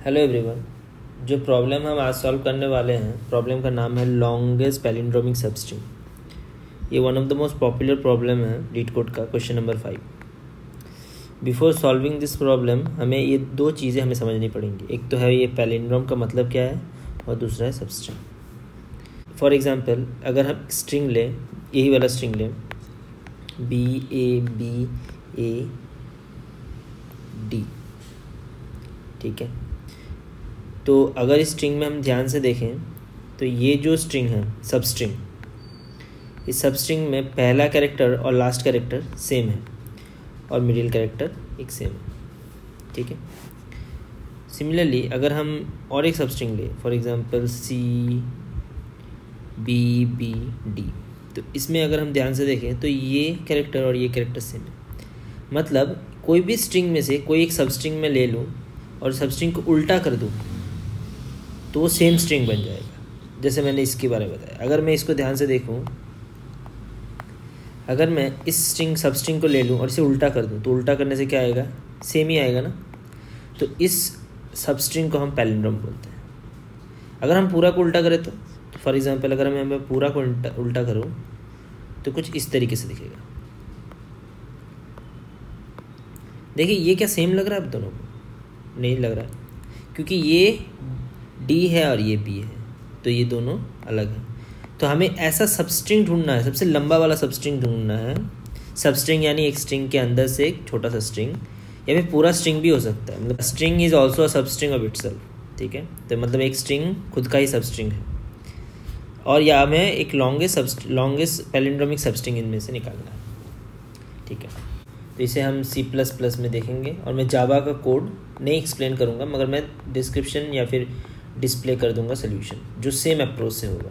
Hello everyone. जो problem हम आज सॉल्व करने वाले हैं, प्रॉब्लम का नाम है लॉन्गेस्ट पैलिंड्रोमिक सबस्ट्रिंग। ये one of the most popular problem है लीड कोड का, question number 5। Before solving this problem हमें ये दो चीज़ें हमें समझनी पड़ेंगी। एक तो है ये पैलिंड्रोम का मतलब क्या है, और दूसरा है सबस्ट्रिंग। फॉर एग्जांपल अगर हम स्ट्रिंग लें, यही वाला स्ट्रिंग लें, BABAD, ठीक है। तो अगर इस स्ट्रिंग में हम ध्यान से देखें तो ये जो स्ट्रिंग है सबस्ट्रिंग, इस सबस्ट्रिंग में पहला कैरेक्टर और लास्ट कैरेक्टर सेम है और मिडिल कैरेक्टर एक सेम है, ठीक है। सिमिलरली अगर हम और एक सबस्ट्रिंग ले, फॉर एग्जांपल CBBD, तो इसमें अगर हम ध्यान से देखें तो ये कैरेक्टर और ये कैरेक्टर सेम है। मतलब कोई भी स्ट्रिंग में से कोई एक सबस्ट्रिंग में ले लूँ और सबस्ट्रिंग को उल्टा कर दूँ तो वो सेम स्ट्रिंग बन जाएगा, जैसे मैंने इसके बारे में बताया। अगर मैं इसको ध्यान से देखूं, अगर मैं इस सबस्ट्रिंग को ले लूं और इसे उल्टा कर दूं तो उल्टा करने से क्या आएगा, सेम ही आएगा ना। तो इस सबस्ट्रिंग को हम पैलिंड्रोम बोलते हैं। अगर हम पूरा को उल्टा करें तो फॉर एग्जांपल अगर मैं पूरा को उल्टा करूं तो कुछ इस तरीके से दिखेगा। देखिए ये क्या सेम लग रहा है आप दोनों को? नहीं लग रहा है, क्योंकि ये D है और ये B है, तो ये दोनों अलग हैं। तो हमें ऐसा सबस्ट्रिंग ढूंढना है, सबसे लंबा वाला सबस्ट्रिंग ढूंढना है। सबस्ट्रिंग यानी एक स्ट्रिंग के अंदर से एक छोटा सा स्ट्रिंग, या फिर पूरा स्ट्रिंग भी हो सकता है। मतलब string is also a substring of itself, ठीक है। तो मतलब एक स्ट्रिंग खुद का ही सबस्ट्रिंग है, और या हमें एक लॉन्गेस्ट पैलिंड्रोमिक सबस्ट्रिंग इनमें से निकालना है, ठीक है। तो इसे हम C++ में देखेंगे, और मैं जावा का कोड नहीं एक्सप्लेन करूँगा, मगर मैं डिस्क्रिप्शन या फिर डिस्प्ले कर दूंगा सोल्यूशन जो सेम अप्रोच से होगा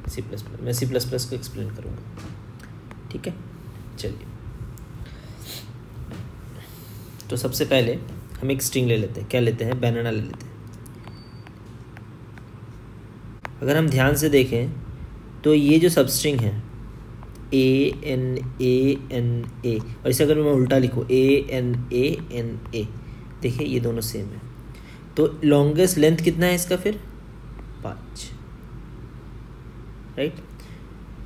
C++। मैं C++ को एक्सप्लेन करूँगा, ठीक है। चलिए, तो सबसे पहले हम एक स्ट्रिंग ले लेते हैं। क्या लेते हैं? बनाना ले लेते हैं। अगर हम ध्यान से देखें तो ये जो सबस्ट्रिंग है ANA, और इसे अगर मैं उल्टा लिखूँ ANA, देखिए ये दोनों सेम है। तो लॉन्गेस्ट लेंथ कितना है इसका? फिर 5, राइट,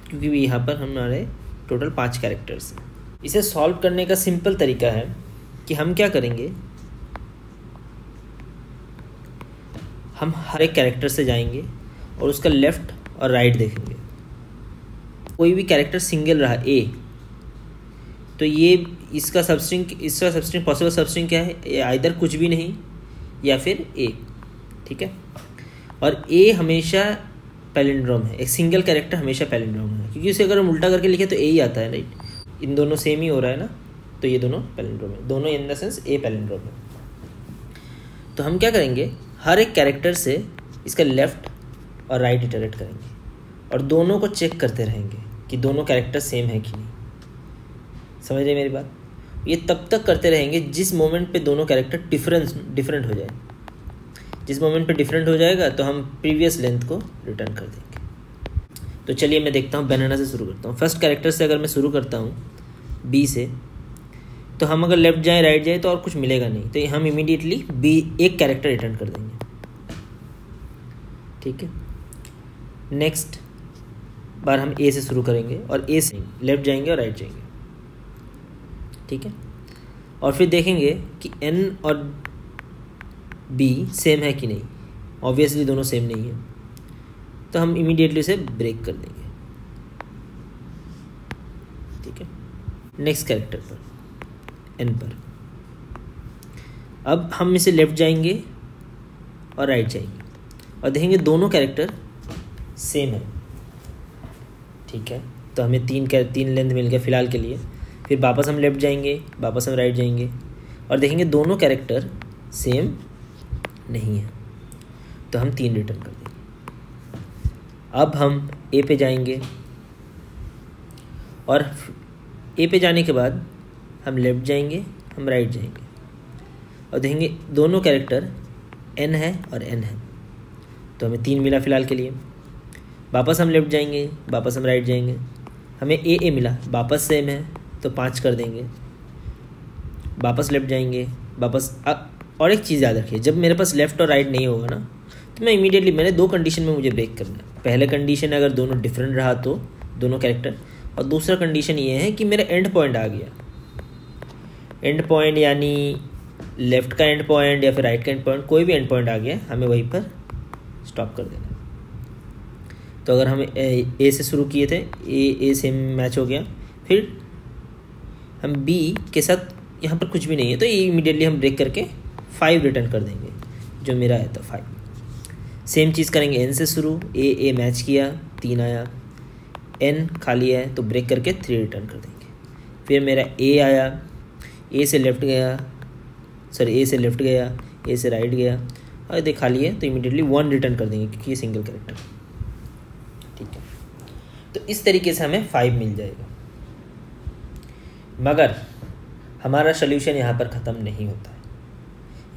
क्योंकि यहाँ पर हमारे टोटल 5 कैरेक्टर्स हैं। इसे सॉल्व करने का सिंपल तरीका है कि हम क्या करेंगे, हम हर एक कैरेक्टर से जाएंगे और उसका लेफ्ट और राइट देखेंगे। कोई भी कैरेक्टर सिंगल रहा A, तो ये इसका सबस्ट्रिंग पॉसिबल सबस्ट्रिंग क्या है? आइदर कुछ भी नहीं या फिर A, ठीक है। और A हमेशा पैलिंड्रोम है, एक सिंगल कैरेक्टर हमेशा पैलिंड्रोम है, क्योंकि उसे अगर हम उल्टा करके लिखे तो A ही आता है, राइट। इन दोनों सेम ही हो रहा है ना, तो ये दोनों पैलिंड्रोम है, दोनों in the sense A palindrome है। तो हम क्या करेंगे, हर एक कैरेक्टर से इसका लेफ्ट और राइट इटरेट करेंगे और दोनों को चेक करते रहेंगे कि दोनों कैरेक्टर सेम है कि नहीं। समझ रहे मेरी बात? ये तब तक करते रहेंगे जिस मोमेंट पे दोनों कैरेक्टर डिफरेंट हो जाए। जिस मोमेंट पे डिफरेंट हो जाएगा तो हम प्रीवियस लेंथ को रिटर्न कर देंगे। तो चलिए मैं देखता हूँ, बनाना से शुरू करता हूँ। फर्स्ट कैरेक्टर से अगर मैं शुरू करता हूँ B से, तो हम अगर लेफ्ट जाएँ राइट जाए तो और कुछ मिलेगा नहीं, तो हम इमीडिएटली B एक कैरेक्टर रिटर्न कर देंगे, ठीक है। नेक्स्ट बार हम A से शुरू करेंगे और A से लेफ्ट जाएंगे और राइट जाएंगे, ठीक है। और फिर देखेंगे कि N और B सेम है कि नहीं। ऑब्वियसली दोनों सेम नहीं है, तो हम इमीडिएटली उसे ब्रेक कर देंगे, ठीक है। नेक्स्ट कैरेक्टर पर N पर अब हम इसे लेफ्ट जाएंगे और राइट जाएंगे और देखेंगे दोनों कैरेक्टर सेम है, ठीक है। तो हमें तीन लेंथ मिल गया फिलहाल के लिए। फिर वापस हम लेफ्ट जाएंगे, वापस हम राइट जाएंगे और देखेंगे दोनों कैरेक्टर सेम नहीं है, तो हम 3 रिटर्न कर देंगे। अब हम A पे जाएंगे और A पे जाने के बाद हम लेफ्ट जाएंगे, हम राइट जाएंगे और देखेंगे दोनों कैरेक्टर N है और N है, तो हमें 3 मिला फिलहाल के लिए। वापस हम लेफ्ट जाएंगे, वापस हम राइट जाएंगे, हमें A मिला, वापस सेम है तो 5 कर देंगे। वापस लेफ्ट जाएंगे, वापस और एक चीज़ याद रखिए, जब मेरे पास लेफ़्ट और राइट नहीं होगा ना, तो मैं इमीडिएटली, मैंने 2 कंडीशन में मुझे ब्रेक करना है। पहले कंडीशन अगर दोनों डिफरेंट रहा तो दोनों कैरेक्टर, और दूसरा कंडीशन ये है कि मेरा एंड पॉइंट आ गया। एंड पॉइंट यानी लेफ़्ट का एंड पॉइंट या फिर राइट का एंड पॉइंट, कोई भी एंड पॉइंट आ गया, हमें वहीं पर स्टॉप कर देना। तो अगर हम ए से शुरू किए थे, ए से मैच हो गया, फिर हम बी के साथ यहाँ पर कुछ भी नहीं है तो ये इमीडिएटली हम ब्रेक करके 5 रिटर्न कर देंगे, जो मेरा आया था 5। सेम चीज़ करेंगे, एन से शुरू, ए मैच किया, 3 आया, एन खाली है तो ब्रेक करके 3 रिटर्न कर देंगे। फिर मेरा ए आया, ए से लेफ़्ट गया, ए से लेफ़्ट गया, ए से राइट गया, और यदि खाली है तो इमीडिएटली 1 रिटर्न कर देंगे क्योंकि ये सिंगल कैरेक्टर, ठीक है। तो इस तरीके से हमें 5 मिल जाएगा। मगर हमारा सोल्यूशन यहाँ पर ख़त्म नहीं होता है,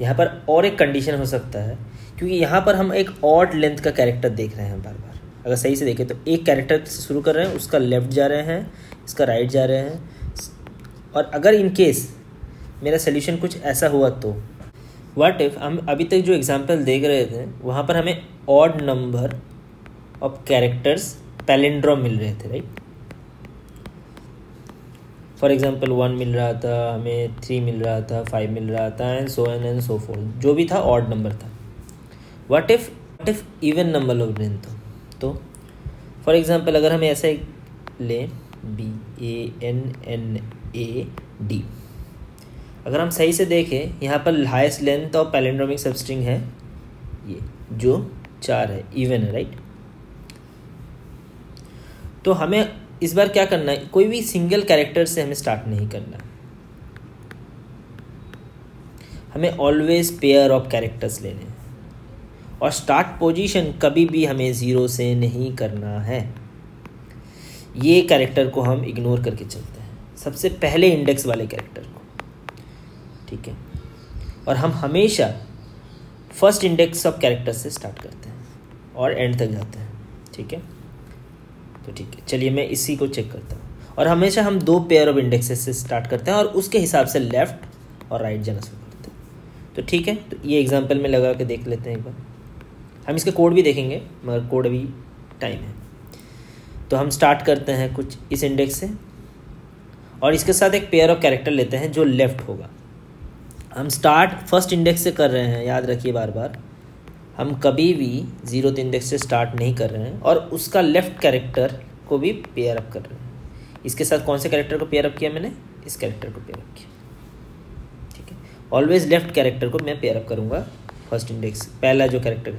यहाँ पर और एक कंडीशन हो सकता है, क्योंकि यहाँ पर हम एक ऑड लेंथ का कैरेक्टर देख रहे हैं बार बार। अगर सही से देखें तो एक कैरेक्टर से शुरू कर रहे हैं, उसका लेफ़्ट जा रहे हैं, इसका राइट जा रहे हैं, और अगर इन केस मेरा सोल्यूशन कुछ ऐसा हुआ तो व्हाट इफ़ हम अभी तक जो एग्जांपल देख रहे थे वहाँ पर हमें odd number of characters palindrome मिल रहे थे, राइट। फॉर एग्जांपल 1 मिल रहा था, हमें 3 मिल रहा था, 5 मिल रहा था, and so on and so fourth, जो भी था ऑड नंबर था। What if even number of length हो तो फॉर एग्जांपल अगर हम ऐसे लें BANNAD, अगर हम सही से देखें यहाँ पर highest length of palindromic substring है ये जो 4 है, इवन है, राइट। तो हमें इस बार क्या करना है, कोई भी सिंगल कैरेक्टर से हमें स्टार्ट नहीं करना है, हमें ऑलवेज पेयर ऑफ कैरेक्टर्स लेने हैं, और स्टार्ट पोजीशन कभी भी हमें 0 से नहीं करना है। ये कैरेक्टर को हम इग्नोर करके चलते हैं, सबसे पहले इंडेक्स वाले कैरेक्टर को, ठीक है। और हम हमेशा फर्स्ट इंडेक्स ऑफ कैरेक्टर से स्टार्ट करते हैं और एंड तक जाते हैं, ठीक है। तो ठीक है, चलिए मैं इसी को चेक करता हूँ। और हमेशा हम 2 पेयर ऑफ इंडेक्सेस से स्टार्ट करते हैं और उसके हिसाब से लेफ़्ट और राइट जाना शुरू करते हैं। तो ठीक है, तो ये एग्जांपल में लगा के देख लेते हैं एक बार। हम इसका कोड भी देखेंगे मगर कोड अभी टाइम है। तो हम स्टार्ट करते हैं कुछ इस इंडेक्स से और इसके साथ एक पेयर ऑफ कैरेक्टर लेते हैं जो लेफ़्ट होगा। हम स्टार्ट फर्स्ट इंडेक्स से कर रहे हैं, याद रखिए बार बार, हम कभी भी 0th इंडेक्स से स्टार्ट नहीं कर रहे हैं, और उसका लेफ़्ट कैरेक्टर को भी पेयर अप कर रहे हैं। इसके साथ कौन से कैरेक्टर को पेयर अप किया मैंने, इस कैरेक्टर को पेयर अप किया, ठीक है। ऑलवेज लेफ़्ट कैरेक्टर को मैं पेयर अप करूँगा फर्स्ट इंडेक्स, पहला जो कैरेक्टर।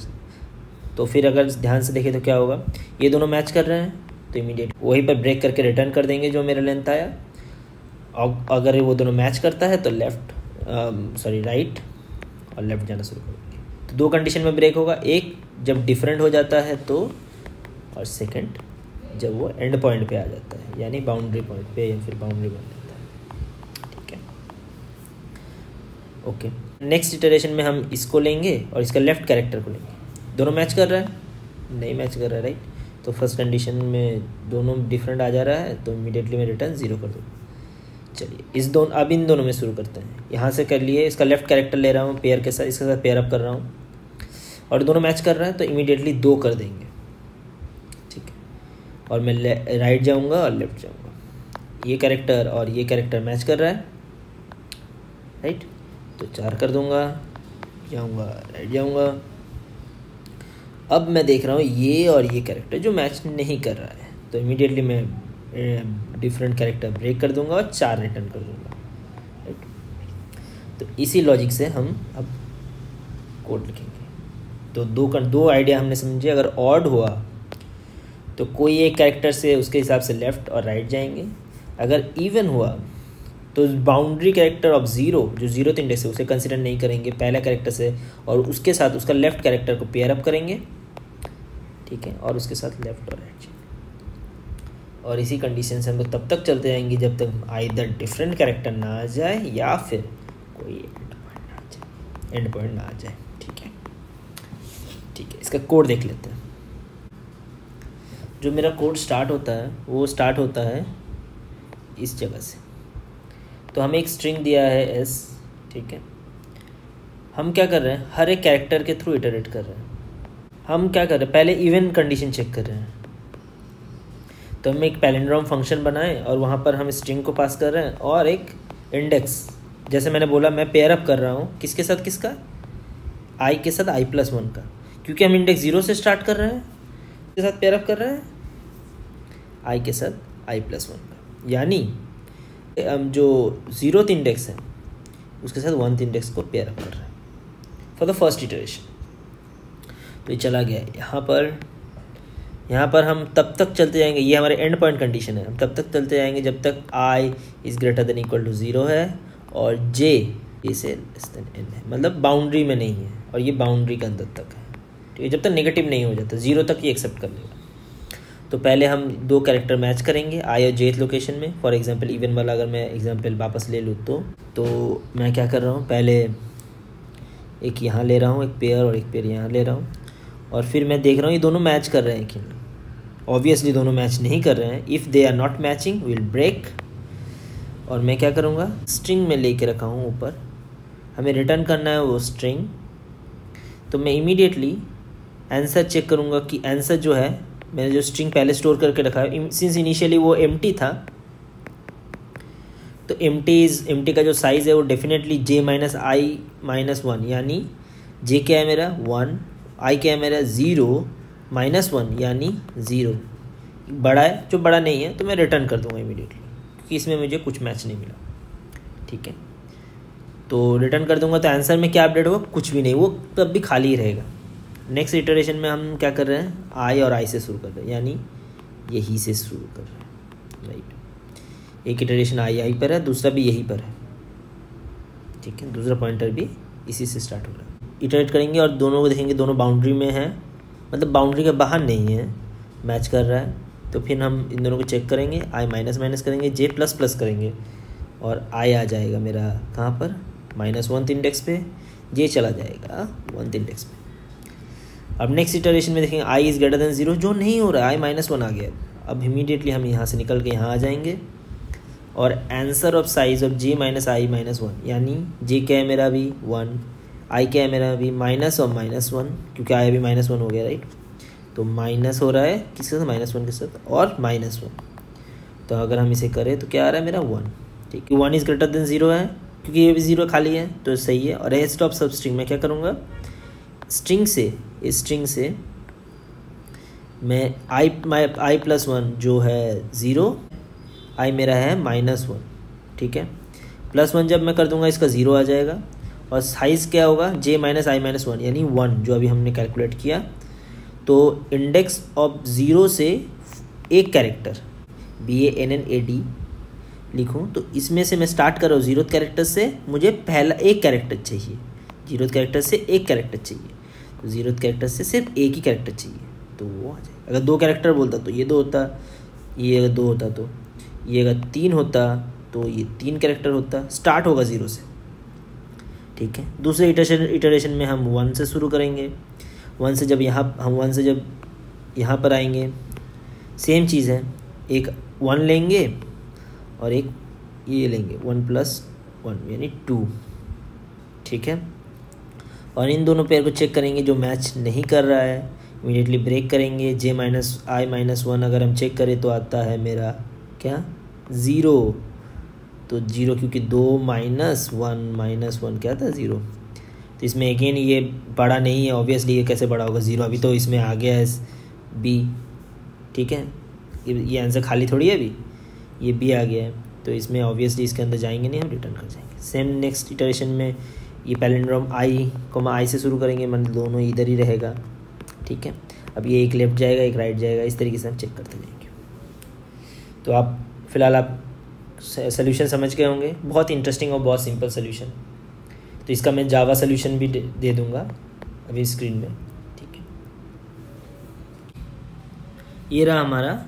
तो फिर अगर ध्यान से देखें तो क्या होगा, ये दोनों मैच कर रहे हैं तो इमीडिएट वहीं पर ब्रेक करके रिटर्न कर देंगे जो मेरा लेंथ आया। और अगर वो दोनों मैच करता है तो राइट और लेफ़्ट जाना शुरू करेंगे। तो 2 कंडीशन में ब्रेक होगा, एक जब डिफरेंट हो जाता है तो, और सेकंड जब वो एंड पॉइंट पे आ जाता है, यानी बाउंड्री पॉइंट पे या फिर बाउंड्री बन जाता है, ठीक है। ओके, नेक्स्ट इटरेशन में हम इसको लेंगे और इसका लेफ़्ट कैरेक्टर को लेंगे। दोनों मैच कर रहा है, नहीं मैच कर रहा है, राइट। तो फर्स्ट कंडीशन में दोनों डिफरेंट आ जा रहा है तो इमीडिएटली मैं रिटर्न 0 कर दूँगा। चलिए अब इन दोनों में शुरू करते हैं। यहाँ से कर लिए, इसका लेफ़्ट कैरेक्टर ले रहा हूँ पेयर के साथ, इसके साथ पेयर अप कर रहा हूँ और दोनों मैच कर रहा है तो इमीडिएटली 2 कर देंगे, ठीक है। और मैं राइट जाऊँगा और लेफ़्ट जाऊँगा, ये कैरेक्टर और ये कैरेक्टर मैच कर रहा है, राइट। तो 4 कर दूँगा, जाऊँगा राइट जाऊँगा। अब मैं देख रहा हूँ ये और ये कैरेक्टर जो मैच नहीं कर रहा है, तो इमीडिएटली मैं डिफरेंट कैरेक्टर ब्रेक कर दूंगा और 4 रिटर्न कर दूंगा, राइट। तो इसी लॉजिक से हम अब कोड लिखेंगे। तो 2 आइडिया हमने समझे। अगर ऑड हुआ तो कोई एक कैरेक्टर से उसके हिसाब से लेफ़्ट और राइट जाएंगे। अगर इवन हुआ तो बाउंड्री कैरेक्टर ऑफ 0 जो 0th इंडेक्स है उसे कंसिडर नहीं करेंगे, पहला कैरेक्टर से, और उसके साथ उसका लेफ़्ट कैरेक्टर को पेयर अप करेंगे, ठीक है, और उसके साथ लेफ़्ट और राइट। और इसी कंडीशन से हम लोग तब तक चलते जाएंगे जब तक आइदर डिफरेंट कैरेक्टर ना आ जाए या फिर कोई एंड पॉइंट ना आ जाए, ठीक है। इसका कोड देख लेते हैं। जो मेरा कोड स्टार्ट होता है वो स्टार्ट होता है इस जगह से। तो हमें एक स्ट्रिंग दिया है s, ठीक है। हम क्या कर रहे हैं, हर एक कैरेक्टर के थ्रू इटरेट कर रहे हैं। हम क्या कर रहे हैं, पहले इवन कंडीशन चेक कर रहे हैं। तो हम एक पैलिंड्रोम फंक्शन बनाएं और वहाँ पर हम स्ट्रिंग को पास कर रहे हैं और एक इंडेक्स, जैसे मैंने बोला मैं पेयर अप कर रहा हूँ किसके साथ, किसका, आई के साथ i+1 का, क्योंकि हम इंडेक्स 0 से स्टार्ट कर रहे हैं, के साथ पेयर अप कर रहे हैं आई के साथ i+1 का, यानी हम जो 0th इंडेक्स है उसके साथ 1th इंडेक्स को पेयर अप कर रहे हैं फॉर द फर्स्ट इटरेशन। तो ये चला गया। यहाँ पर हम तब तक चलते जाएंगे, ये हमारे एंड पॉइंट कंडीशन है, हम तब तक चलते जाएंगे जब तक i > 0 है और j से n है, मतलब बाउंड्री में नहीं है और ये बाउंड्री के अंदर तक है, ठीक है। जब तक नेगेटिव नहीं हो जाता 0 तक ये एक्सेप्ट कर लेगा। तो पहले हम 2 कैरेक्टर मैच करेंगे i और jth लोकेशन में। फॉर एग्जांपल इवन वाला अगर मैं एग्जांपल वापस ले लूँ तो मैं क्या कर रहा हूँ, पहले एक यहाँ ले रहा हूँ एक पेयर और एक पेयर यहाँ ले रहा हूँ और फिर मैं देख रहा हूँ ये दोनों मैच कर रहे हैं कि ऑब्वियसली दोनों मैच नहीं कर रहे हैं। If they are not matching will break. और मैं क्या करूँगा, स्ट्रिंग में लेके रखा हूँ ऊपर, हमें रिटर्न करना है वो स्ट्रिंग। तो मैं इमीडिएटली आंसर चेक करूँगा कि आंसर जो है मैंने जो स्ट्रिंग पहले स्टोर करके रखा है, सिंस इनिशियली वो एम्प्टी था, तो एम्प्टी का जो साइज़ है वो डेफिनेटली j - i-1, यानी j क्या है मेरा 1, i क्या है मेरा 0 -1 यानी 0 बड़ा है, जो बड़ा नहीं है तो मैं रिटर्न कर दूंगा इमीडिएटली, क्योंकि इसमें मुझे कुछ मैच नहीं मिला, ठीक है। तो रिटर्न कर दूंगा तो आंसर में क्या अपडेट होगा, कुछ भी नहीं, वो तब भी खाली ही रहेगा। नेक्स्ट इटरेशन में हम क्या कर रहे हैं, i और i से शुरू कर रहे हैं, यानी यही से शुरू कर रहे हैं, राइट। एक इटरेशन i पर है, दूसरा भी यही पर है, ठीक है। दूसरा पॉइंटर भी इसी से स्टार्ट हो रहा है। इटरेट करेंगे और दोनों को देखेंगे दोनों बाउंड्री में है, मतलब बाउंड्री के बाहर नहीं है, मैच कर रहा है। तो फिर हम इन दोनों को चेक करेंगे, i माइनस करेंगे, j++ करेंगे और i आ जाएगा मेरा कहाँ पर, -1th इंडेक्स पे, j चला जाएगा 1th इंडेक्स पे। अब नेक्स्ट इटरेशन में देखेंगे i > 0, जो नहीं हो रहा है, i -1 आ गया। अब इमीडिएटली हम यहाँ से निकल के यहाँ आ जाएंगे और answer of size of j - i-1, यानी j क्या है मेरा अभी 1, i क्या है मेरा अभी -1, क्योंकि i अभी -1 हो गया, राइट। तो माइनस हो रहा है किसके साथ, -1 के साथ और -1। तो अगर हम इसे करें तो क्या आ रहा है मेरा 1, ठीक है। 1 > 0 है क्योंकि ये भी 0 खाली है तो सही है। और रेस्ट ऑफ सब स्ट्रिंग में क्या करूँगा, स्ट्रिंग से मैं i+1 जो है 0, i मेरा है -1, ठीक है। +1 जब मैं कर दूंगा इसका 0 आ जाएगा और साइज़ क्या होगा, j - i-1 यानी 1, जो अभी हमने कैलकुलेट किया। तो इंडेक्स ऑफ 0 से एक कैरेक्टर BANNAD लिखूँ तो इसमें से मैं स्टार्ट कर रहा हूँ 0th कैरेक्टर से, मुझे पहला एक कैरेक्टर चाहिए, 0th कैरेक्टर से एक कैरेक्टर चाहिए, तो 0th कैरेक्टर से सिर्फ एक ही कैरेक्टर चाहिए, तो वो आ जाएगा। अगर 2 कैरेक्टर बोलता तो ये 2 होता, ये अगर 2 होता तो ये, अगर 3 होता तो ये 3 कैरेक्टर होता। स्टार्ट होगा 0 से, ठीक है। दूसरे इटरेशन में हम 1 से शुरू करेंगे। 1 से जब यहाँ पर आएंगे सेम चीज़ है, एक 1 लेंगे और एक ये लेंगे 1 + 1 यानी 2, ठीक है। और इन दोनों पेयर को चेक करेंगे, जो मैच नहीं कर रहा है इमीडिएटली ब्रेक करेंगे। j - i-1 अगर हम चेक करें तो आता है मेरा क्या 0, तो 0 क्योंकि 2 - 1 क्या था 0। तो इसमें अगेन ये बड़ा नहीं है, ऑब्वियसली ये कैसे बड़ा होगा 0, अभी तो इसमें आ गया है b, ठीक है। ये आंसर खाली थोड़ी है, अभी ये b आ गया है, तो इसमें ऑब्वियसली इसके अंदर जाएंगे नहीं, हम रिटर्न कर जाएंगे। सेम नेक्स्ट इटरेशन में ये पैलिंड्रोम i से शुरू करेंगे, मतलब दोनों इधर ही रहेगा, ठीक है। अब ये एक लेफ्ट जाएगा एक राइट जाएगा, इस तरीके से हम चेक करते जाएंगे। तो आप फिलहाल आप सोल्यूशन समझ गए होंगे, बहुत इंटरेस्टिंग और बहुत सिंपल सोल्यूशन। तो इसका मैं जावा सोल्यूशन भी दे दूंगा अभी स्क्रीन में, ठीक है। ये रहा हमारा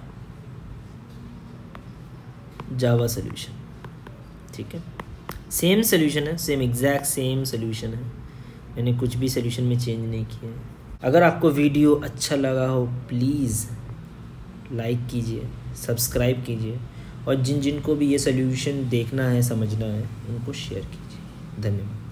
जावा सोल्यूशन, ठीक है। सेम सोल्यूशन है, सेम एग्जैक्ट सेम सोल्यूशन है, मैंने कुछ भी सोल्यूशन में चेंज नहीं किया है। अगर आपको वीडियो अच्छा लगा हो प्लीज़ लाइक कीजिए, सब्सक्राइब कीजिए और जिन जिनको भी ये सोल्यूशन देखना है समझना है उनको शेयर कीजिए। धन्यवाद।